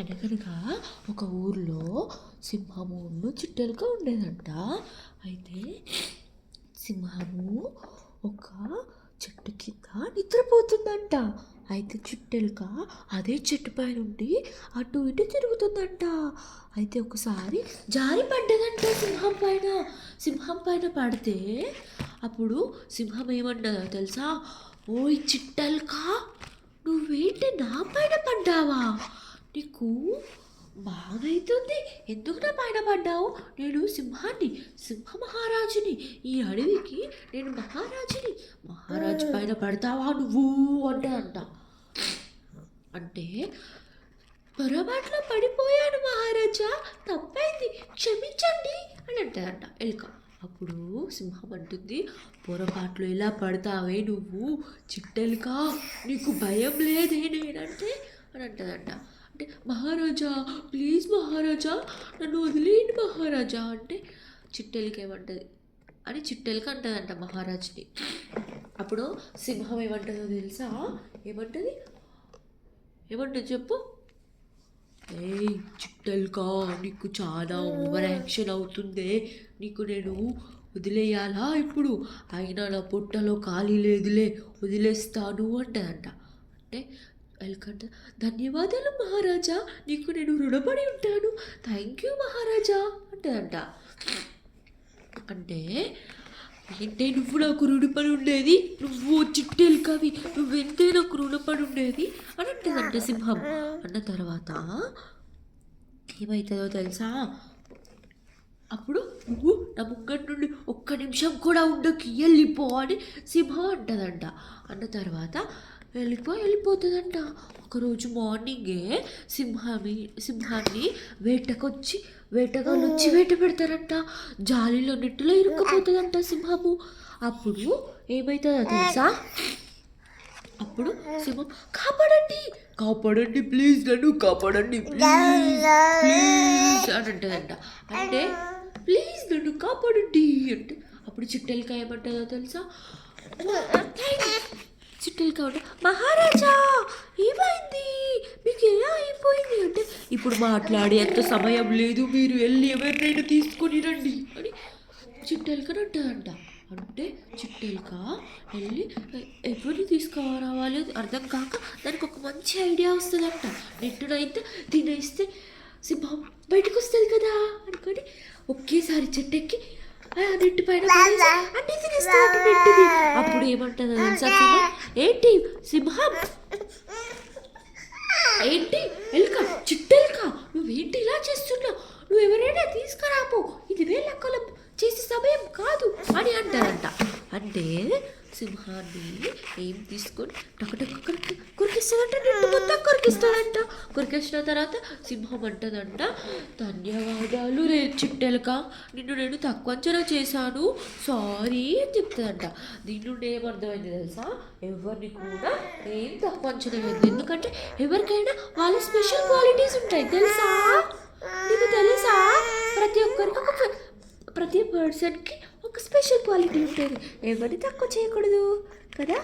అనగనగా ఒక ఊర్లో సింహము చిట్టెలుక ఉండేదంట. అయితే సింహము ఒక చెట్టు కింద నిద్రపోతుందంట. అయితే చిట్టెలుక అదే చెట్టు పై నుండి అటు ఇటు తిరుగుతుందంట. అయితే ఒకసారి జారి పడ్డదంట సింహం పైన పడితే అప్పుడు సింహం ఏమన్నదో తెలుసా? ఓయ్ చిట్టెలుక, నువ్వేంటి నా పైన పడ్డావా? నీకు బాగైతుంది, ఎందుకు నా పైన పడ్డావు? నేను సింహ మహారాజుని, ఈ అడవికి నేను మహారాజు పైన పడతావా నువ్వు అంట. అంటే పొరపాట్లో పడిపోయాను మహారాజా, తప్పైంది, క్షమించండి అని అంటదంట ఎలుక. అప్పుడు సింహం అంటుంది, పొరపాట్లు ఎలా పడతావే నువ్వు చిట్టెలుక, నీకు భయం లేదే నేనంటే అని అంటదంట. అంటే మహారాజా ప్లీజ్ మహారాజా, నన్ను వదిలేయండి మహారాజా అంటే చిట్టెలుక ఏమంటది అని చిట్టెలుక అంటదంట మహారాజుని. అప్పుడు సింహం ఏమంటుందో తెలుసా? ఏమంటుంది చెప్పు? ఏయ్ చిట్టెలుక, నీకు చాలా ఓవర్ యాక్షన్ అవుతుందే, నీకు నేను వదిలేయాలా ఇప్పుడు? అయినా నా పొట్టలో ఖాళీ లేదులే, వదిలేస్తాను అంటదంట. అంటే ఎలుకంట, ధన్యవాదాలు మహారాజా, నీకు నేను రుణపడి ఉంటాను, థ్యాంక్ యూ మహారాజా అంటదంట. అంటే ఏంటే నువ్వు నాకు రుణపడి ఉండేది, నువ్వు చిట్టెలుకవి, నువ్వెంతే నాకు రుణపడి ఉండేది అని అంటదంట సింహం. అన్న తర్వాత ఏమవుతుందో తెలుసా? అప్పుడు నువ్వు నా ముంగటి నుండి ఒక్క నిమిషం కూడా ఉండకి, వెళ్ళిపో అని సింహం అంటదంట. అన్న తర్వాత వెళ్ళిపోతుందంట. ఒకరోజు మార్నింగే సింహాన్ని వేటగాళ్ళు వచ్చి వేట పెడతారంట. జాలీలో నెట్టులో ఇరుక్కుపోతుందంట సింహము. అప్పుడు ఏమవుతుందో తెలుసా? అప్పుడు సింహం, కాపాడండి ప్లీజ్, నన్ను కాపాడండి ప్లీజ్ అని అంటదంట. అంటే ప్లీజ్ నన్ను కాపాడండి అంటే అప్పుడు చిట్టెలుక ఏమంటుందో తెలుసా? చిట్టెలుక అంటే, మహారాజా ఏమైంది, మీకు ఎలా అయిపోయింది అంటే, ఇప్పుడు మాట్లాడే అంత సమయం లేదు, మీరు వెళ్ళి ఎవరినైనా తీసుకొని రండి అని చిట్టెలుకని అంటదంట. అంటే చిట్టెలుక వెళ్ళి ఎవరిని తీసుకురావాలి అర్థం కాక దానికి ఒక మంచి ఐడియా వస్తుందంట. నెట్టునైతే తినేస్తే సింహం బయటకు వస్తుంది కదా అనుకొని ఒకేసారి చెట్టెక్కి నెట్టు పైన అన్ని తినేస్తాడు నెట్టుని. అప్పుడు ఏమంటుంది తెలుసా సింహం? ఏంటి ఎలుక, చిట్టెలుక, నువ్వేంటి ఇలా చేస్తున్నావు? నువ్వు ఎవరైనా తీసుకురాపో, ఇది వేళక్కల చేసే సమయం కాదు అని అంటారంట. అంటే సింహాన్ని ఏం తీసుకొని కొరికిస్తాడంట, నెట్టు మొత్తం కొరికిస్తాడంట. కొరికేసిన తర్వాత సింహం అంటదంట, ధన్యవాదాలు రే చిట్టెలుక, నిన్ను నేను తక్కువ అంచనా చేశాను, సారీ అని చెప్తుందంట. దీని నుండి ఏమర్థమైంది తెలుసా? ఎవరిని కూడా ఏం తక్కువ అంచనా వేయద్దు, ఎందుకంటే ఎవరికైనా వాళ్ళ స్పెషల్ క్వాలిటీస్ ఉంటాయి తెలుసా? నీకు తెలుసా? ప్రతి పర్సన్కి ఒక స్పెషల్ క్వాలిటీ ఉంటుంది, ఎవరిని తక్కువ చేయకూడదు కదా.